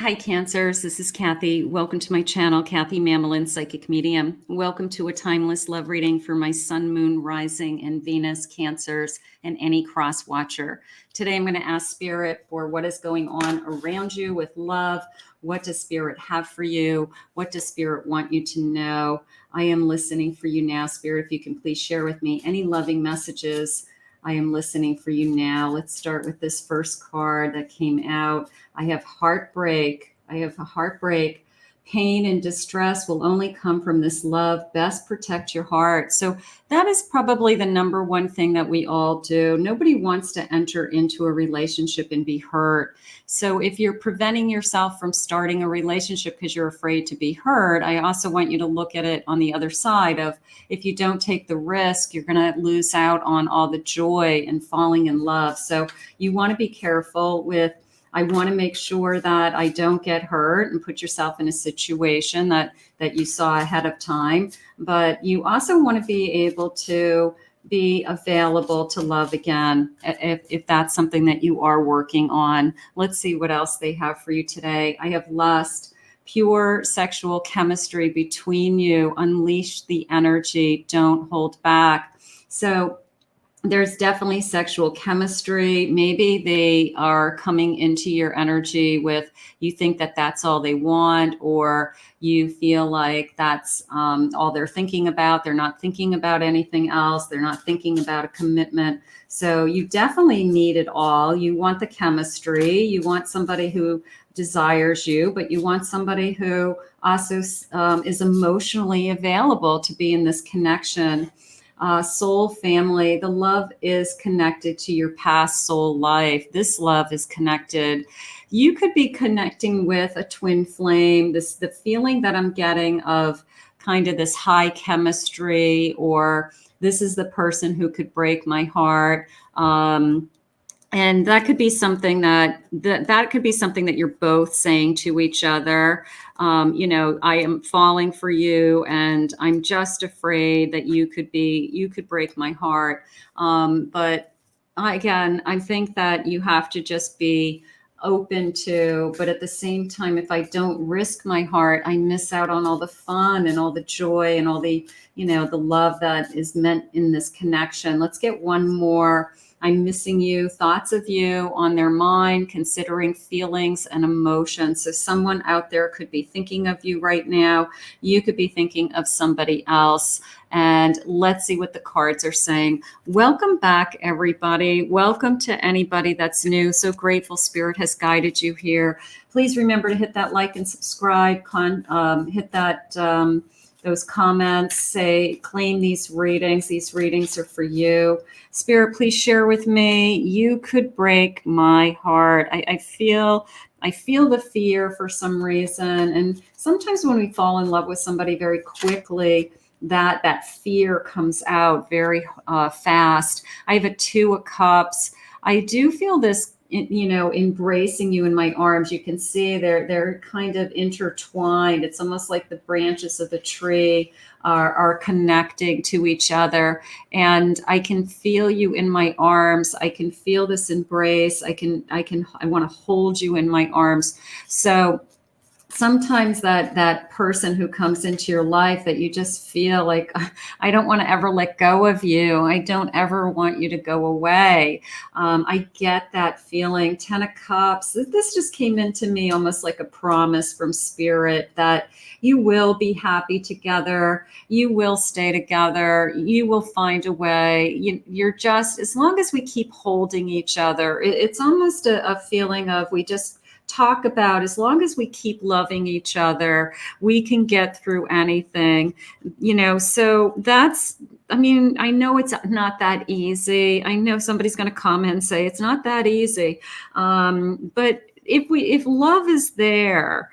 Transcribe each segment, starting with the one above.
Hi, Cancers. This is Kathy. Welcome to my channel, Kathy Mamolen, Psychic Medium. Welcome to a timeless love reading for my Sun, Moon, Rising, and Venus Cancers and any cross watcher. Today, I'm going to ask Spirit for what is going on around you with love. What does Spirit have for you? What does Spirit want you to know? I am listening for you now, Spirit. If you can please share with me any loving messages. I am listening for you now. Let's start with this first card that came out. I have heartbreak. I have a heartbreak. Pain and distress will only come from this love. Best protect your heart. So that is probably the number one thing that we all do. Nobody wants to enter into a relationship and be hurt. So if you're preventing yourself from starting a relationship because you're afraid to be hurt, I also want you to look at it on the other side of, if you don't take the risk, you're going to lose out on all the joy and falling in love. So you want to be careful with, I want to make sure that I don't get hurt and put yourself in a situation that you saw ahead of time. But you also want to be able to be available to love again, if that's something that you are working on. Let's see what else they have for you today. I have lust. Pure sexual chemistry between you. Unleash the energy. Don't hold back. So there's definitely sexual chemistry. Maybe they are coming into your energy with, you think that that's all they want, or you feel like that's all they're thinking about. They're not thinking about anything else. They're not thinking about a commitment. So you definitely need it all. You want the chemistry. You want somebody who desires you, but you want somebody who also is emotionally available to be in this connection. Soul family, the love is connected to your past soul life. This love is connected. You could be connecting with a twin flame. The feeling that I'm getting of kind of this high chemistry, or this is the person who could break my heart. And that could be something that could be something that you're both saying to each other. I am falling for you, and I'm just afraid that you could break my heart. But I think that you have to just be open to, but at the same time, if I don't risk my heart, I miss out on all the fun and all the joy and all the love that is meant in this connection. Let's get one more. I'm missing you, thoughts of you on their mind, considering feelings and emotions. So someone out there could be thinking of you right now. You could be thinking of somebody else. And let's see what the cards are saying. Welcome back, everybody. Welcome to anybody that's new. So grateful Spirit has guided you here. Please remember to hit that like and subscribe. Hit that those comments, say, claim these readings. These readings are for you. Spirit, please share with me. You could break my heart. I feel the fear for some reason. And sometimes when we fall in love with somebody very quickly, that fear comes out very fast. I have a 2 of Cups. I do feel this, embracing you in my arms. You can see they're kind of intertwined. It's almost like the branches of the tree are connecting to each other. And I can feel you in my arms. I can feel this embrace. I want to hold you in my arms. So sometimes that person who comes into your life that you just feel like, I don't want to ever let go of you. I don't ever want you to go away. I get that feeling. 10 of Cups. This just came into me almost like a promise from Spirit that you will be happy together. You will stay together. You will find a way. You're just, as long as we keep holding each other, it's almost a feeling of, we just talk about, as long as we keep loving each other, we can get through anything, so that's, I know it's not that easy. I know somebody's going to comment and say it's not that easy. But if love is there,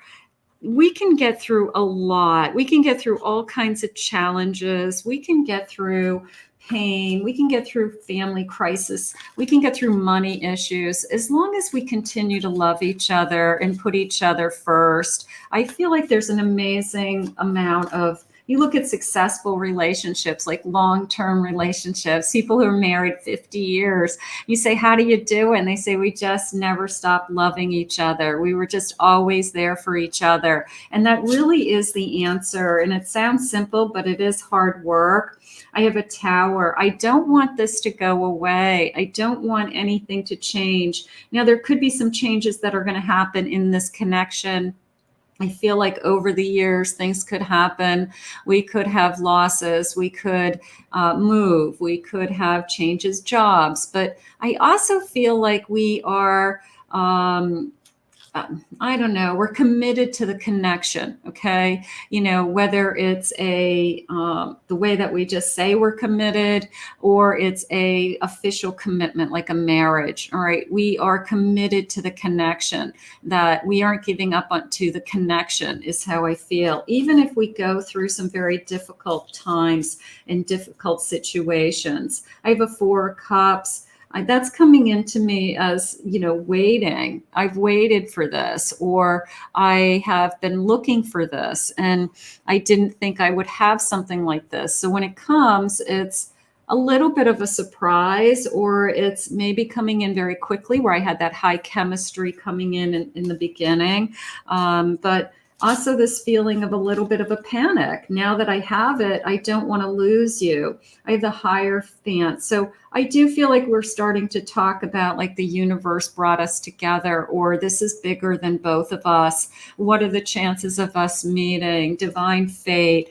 we can get through a lot. We can get through all kinds of challenges. We can get through pain. We can get through family crisis. We can get through money issues. As long as we continue to love each other and put each other first, I feel like there's an amazing amount of, You look at successful relationships, like long-term relationships, people who are married 50 years. You say, how do you do it? And they say, we just never stopped loving each other. We were just always there for each other. And that really is the answer. And it sounds simple, but it is hard work. I have a tower. I don't want this to go away. I don't want anything to change. Now, there could be some changes that are going to happen in this connection. I feel like over the years, things could happen. We could have losses. We could move. We could have changes, jobs. But I also feel like we are, I don't know, we're committed to the connection. Okay. You know, whether it's the way that we just say we're committed, or it's a official commitment, like a marriage. All right. We are committed to the connection, that we aren't giving up on to the connection is how I feel. Even if we go through some very difficult times and difficult situations. I have a 4 of Cups. That's coming into me as, you know, waiting. I've waited for this, or I have been looking for this, and I didn't think I would have something like this. So when it comes, it's a little bit of a surprise, or it's maybe coming in very quickly, where I had that high chemistry coming in the beginning. But also this feeling of a little bit of a panic. Now that I have it, I don't want to lose you. I have the Hierophant. So I do feel like we're starting to talk about, like, the universe brought us together, or this is bigger than both of us. What are the chances of us meeting? Divine fate.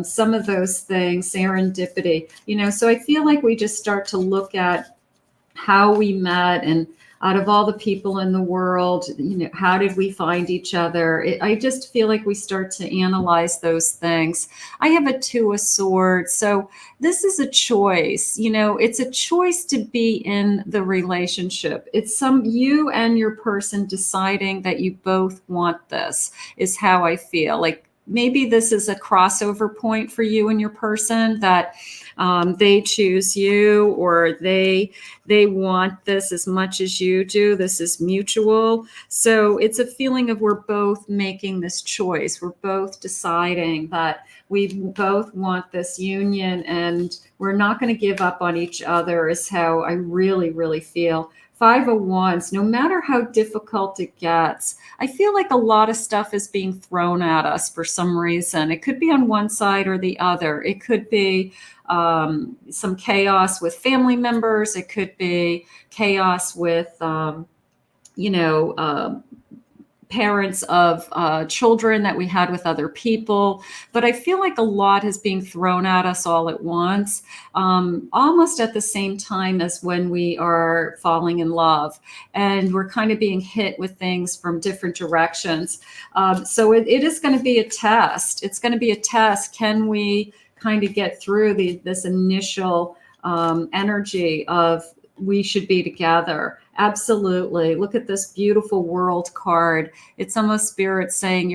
Some of those things, serendipity, you know. So I feel like we just start to look at how we met, and out of all the people in the world, you know, how did we find each other? I just feel like we start to analyze those things. I have a 2 of Swords. So this is a choice, you know, it's a choice to be in the relationship. It's you and your person deciding that you both want this, is how I feel. Like, maybe this is a crossover point for you and your person, that they choose you, or they want this as much as you do. This is mutual. So it's a feeling of, we're both making this choice. We're both deciding that we both want this union, and we're not going to give up on each other, is how I really, really feel. 5 of Wands, no matter how difficult it gets, I feel like a lot of stuff is being thrown at us for some reason. It could be on one side or the other. It could be some chaos with family members. It could be chaos with, parents of children that we had with other people. But I feel like a lot is being thrown at us all at once, almost at the same time as when we are falling in love, and we're kind of being hit with things from different directions. So it is going to be a test. It's going to be a test. Can we kind of get through this initial energy of, we should be together? Absolutely. Look at this beautiful World card. It's almost Spirit saying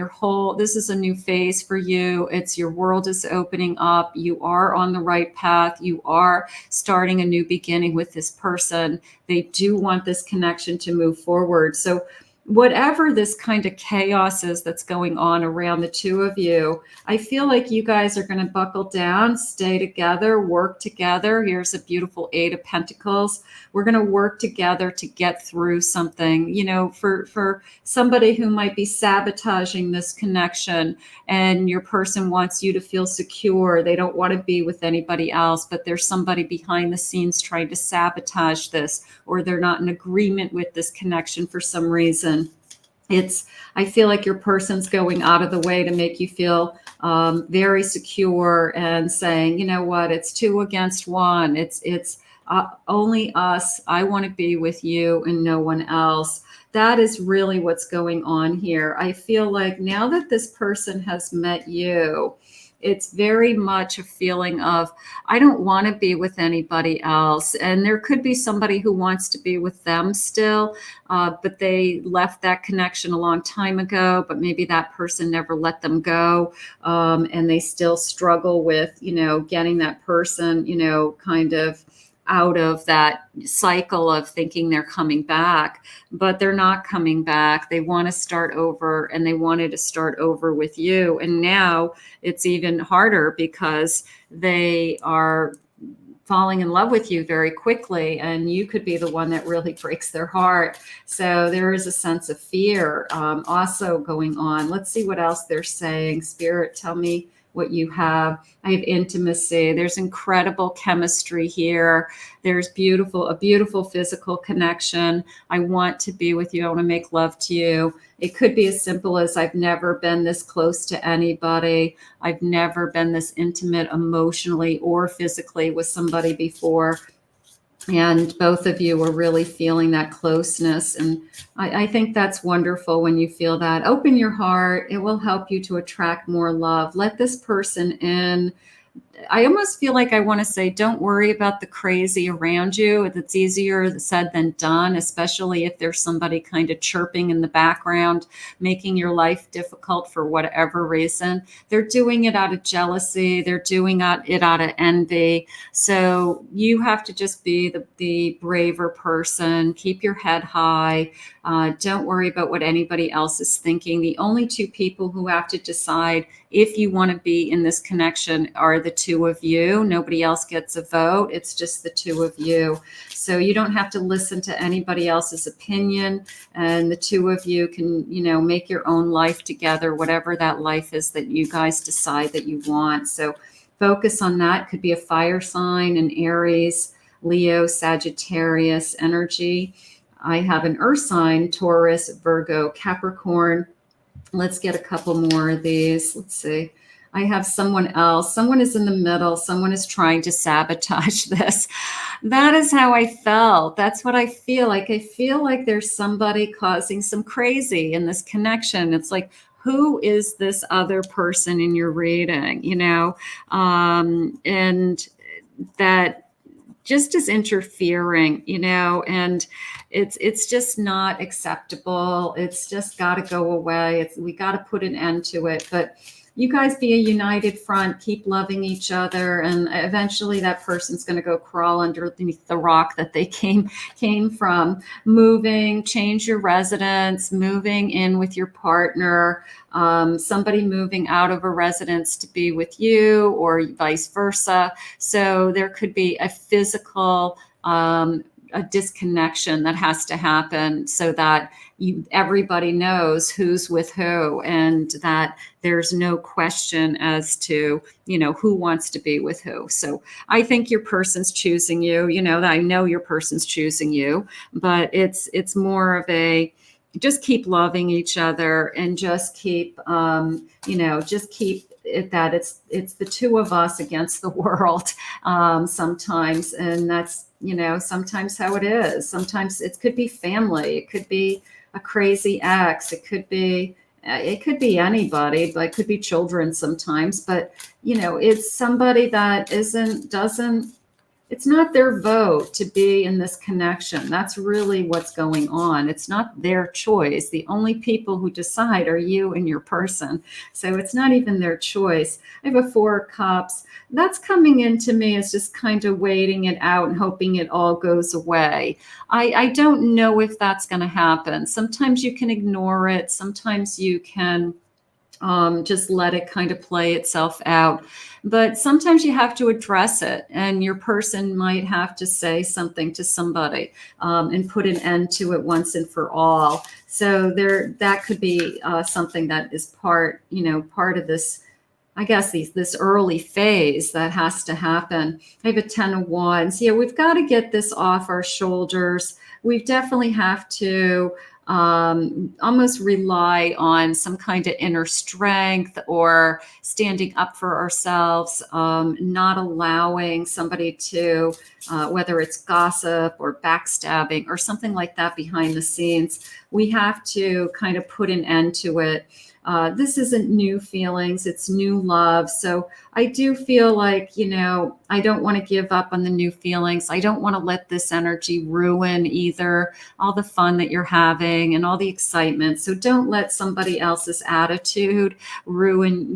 this is a new phase for you. It's your world is opening up. You are on the right path. You are starting a new beginning with this person. They do want this connection to move forward. So whatever this kind of chaos is that's going on around the 2 of you, I feel like you guys are going to buckle down, stay together, work together. Here's a beautiful 8 of Pentacles. We're going to work together to get through something, you know, for somebody who might be sabotaging this connection, and your person wants you to feel secure. They don't want to be with anybody else, but there's somebody behind the scenes trying to sabotage this, or they're not in agreement with this connection for some reason. I feel like your person's going out of the way to make you feel very secure, and saying, you know what, it's 2 against 1. It's only us. I want to be with you and no one else. That is really what's going on here. I feel like now that this person has met you, it's very much a feeling of, I don't want to be with anybody else. And there could be somebody who wants to be with them still, but they left that connection a long time ago, but maybe that person never let them go. And they still struggle with, you know, getting that person, you know, kind of out of that cycle of thinking they're coming back, but they're not coming back. They want to start over, and they wanted to start over with you. And now it's even harder because they are falling in love with you very quickly, and you could be the one that really breaks their heart. So there is a sense of fear also going on. Let's see what else they're saying. Spirit, tell me what you have. I have intimacy. There's incredible chemistry here. There's a beautiful physical connection. I want to be with you. I want to make love to you. It could be as simple as, I've never been this close to anybody. I've never been this intimate emotionally or physically with somebody before. And both of you are really feeling that closeness. And I think that's wonderful when you feel that. Open your heart. It will help you to attract more love. Let this person in. I almost feel like I want to say, don't worry about the crazy around you. It's easier said than done, especially if there's somebody kind of chirping in the background, making your life difficult for whatever reason. They're doing it out of jealousy. They're doing it out of envy. So you have to just be the braver person. Keep your head high. Don't worry about what anybody else is thinking. The only two people who have to decide if you want to be in this connection are the two of you. Nobody else gets a vote. It's just the two of you. So you don't have to listen to anybody else's opinion, and the two of you can, make your own life together, whatever that life is that you guys decide that you want. So focus on that. Could be a fire sign, an Aries, Leo, Sagittarius energy. I have an earth sign, Taurus, Virgo, Capricorn. Let's get a couple more of these. Let's see. I have someone else. Someone is in the middle. Someone is trying to sabotage this. That is how I felt. That's what I feel like. I feel like there's somebody causing some crazy in this connection. It's like, who is this other person in your reading, and that just is interfering, and it's just not acceptable. It's just got to go away. We got to put an end to it. But you guys be a united front, keep loving each other, and eventually that person's going to go crawl underneath the rock that they came from. Change your residence, moving in with your partner, somebody moving out of a residence to be with you, or vice versa. So there could be a physical a disconnection that has to happen so that everybody knows who's with who, and that there's no question as to, who wants to be with who. So I think your person's choosing you, I know your person's choosing you, but it's more of a, just keep loving each other, and just keep, just keep it that it's the two of us against the world sometimes. And that's, sometimes how it is. Sometimes it could be family. It could be a crazy ex. It could be anybody, but it could be children sometimes. But, it's somebody that it's not their vote to be in this connection. That's really what's going on. It's not their choice. The only people who decide are you and your person. So it's not even their choice. I have a 4 of Cups. That's coming into me as just kind of waiting it out and hoping it all goes away. I don't know if that's going to happen. Sometimes you can ignore it. Sometimes you can just let it kind of play itself out. But sometimes you have to address it, and your person might have to say something to somebody and put an end to it once and for all. So that could be something that is part of this, I guess, this early phase that has to happen. I have a 10 of Wands. Yeah, we've got to get this off our shoulders. We definitely have to almost rely on some kind of inner strength, or standing up for ourselves, not allowing somebody to, whether it's gossip or backstabbing or something like that behind the scenes. We have to kind of put an end to it. This isn't new feelings, it's new love. So I do feel like, I don't want to give up on the new feelings. I don't want to let this energy ruin either all the fun that you're having and all the excitement. So don't let somebody else's attitude ruin,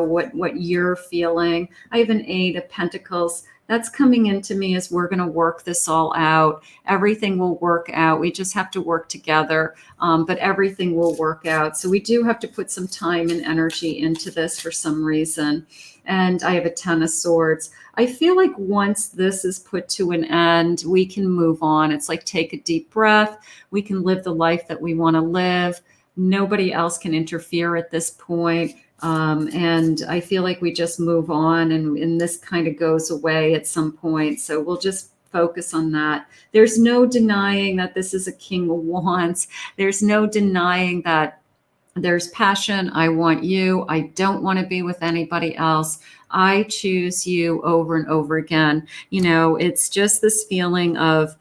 what you're feeling. I have an 8 of Pentacles. that's coming into me as we're going to work this all out. Everything will work out. We just have to work together, but everything will work out. So we do have to put some time and energy into this for some reason. And I have a 10 of Swords. I feel like once this is put to an end, we can move on. It's like take a deep breath. We can live the life that we want to live. Nobody else can interfere at this point. And I feel like we just move on, and this kind of goes away at some point. So we'll just focus on that. There's no denying that this is a King of Wands. There's no denying that there's passion. I want you. I don't want to be with anybody else. I choose you over and over again. You know, it's just this feeling of,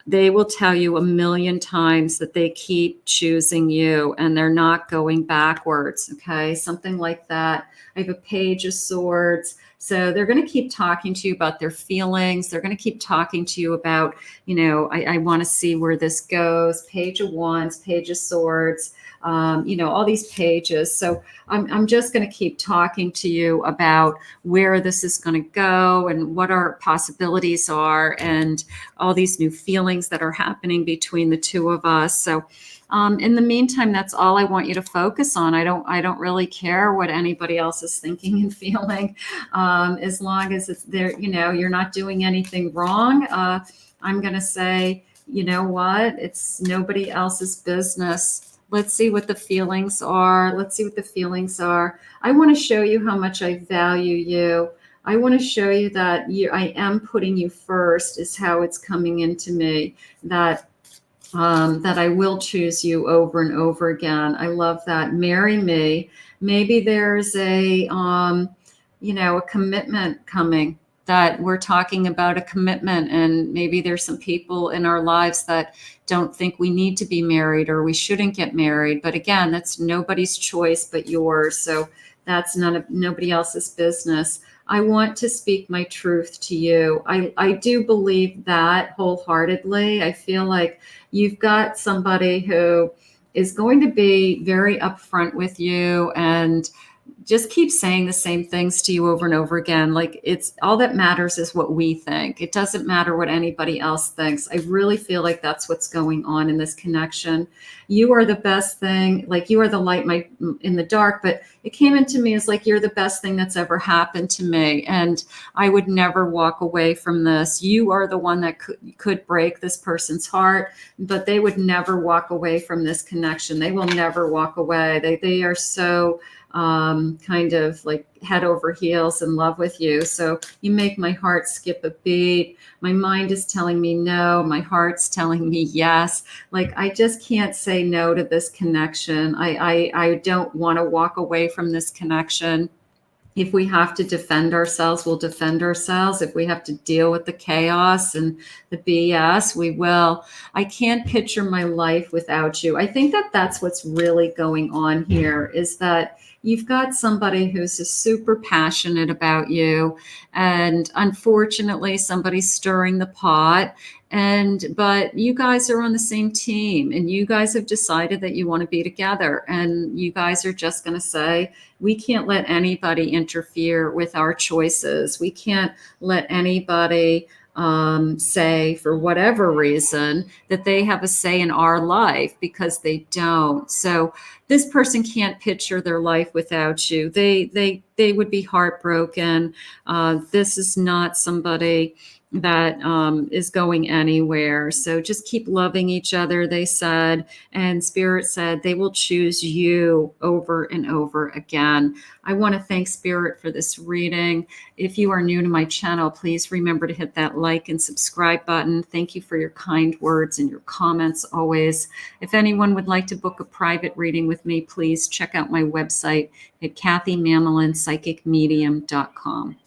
they will tell you a million times that they keep choosing you and they're not going backwards. Okay. Something like that. I have a Page of Swords. So they're going to keep talking to you about their feelings. They're going to keep talking to you about, you know, I want to see where this goes. Page of Wands, Page of Swords, you know, all these pages. So I'm just going to keep talking to you about where this is going to go and what our possibilities are and all these new feelings that are happening between the two of us. So in the meantime, that's all I want you to focus on. I don't really care what anybody else is thinking and feeling, as long as it's there. You know, you're not doing anything wrong. I'm going to say, you know what? It's nobody else's business. Let's see what the feelings are. Let's see what the feelings are. I want to show you how much I value you. I want to show you that I am putting you first, is how it's coming into me, that I will choose you over and over again. I love that. Marry me. Maybe there's a, you know, a commitment coming, that we're talking about a commitment, and maybe there's some people in our lives that don't think we need to be married or we shouldn't get married. But again, that's nobody's choice but yours. So that's nobody else's business. I want to speak my truth to you. I do believe that wholeheartedly. I feel like you've got somebody who is going to be very upfront with you and just keep saying the same things to you over and over again. Like, it's all that matters is what we think. It doesn't matter what anybody else thinks. I really feel like that's what's going on in this connection. You are the best thing. Like, you are the light in the dark, but it came into me as like, you're the best thing that's ever happened to me. And I would never walk away from this. You are the one that could break this person's heart, but they would never walk away from this connection. They will never walk away. They are so kind of like head over heels in love with you. So you make my heart skip a beat. My mind is telling me no. My heart's telling me yes. Like, I just can't say no to this connection. I don't want to walk away from this connection. If we have to defend ourselves, we'll defend ourselves. If we have to deal with the chaos and the BS, we will. I can't picture my life without you. I think that that's what's really going on here, is that you've got somebody who's just super passionate about you. And unfortunately, somebody's stirring the pot. But you guys are on the same team, and you guys have decided that you want to be together, and you guys are just going to say, we can't let anybody interfere with our choices. We can't let anybody say, for whatever reason, that they have a say in our life, because they don't. So this person can't picture their life without you. They would be heartbroken. This is not somebody that is going anywhere. So just keep loving each other, they said. And Spirit said they will choose you over and over again. I want to thank Spirit for this reading. If you are new to my channel, please remember to hit that like and subscribe button. Thank you for your kind words and your comments always. If anyone would like to book a private reading with me, please check out my website at KathyMamolenPsychicMedium.com.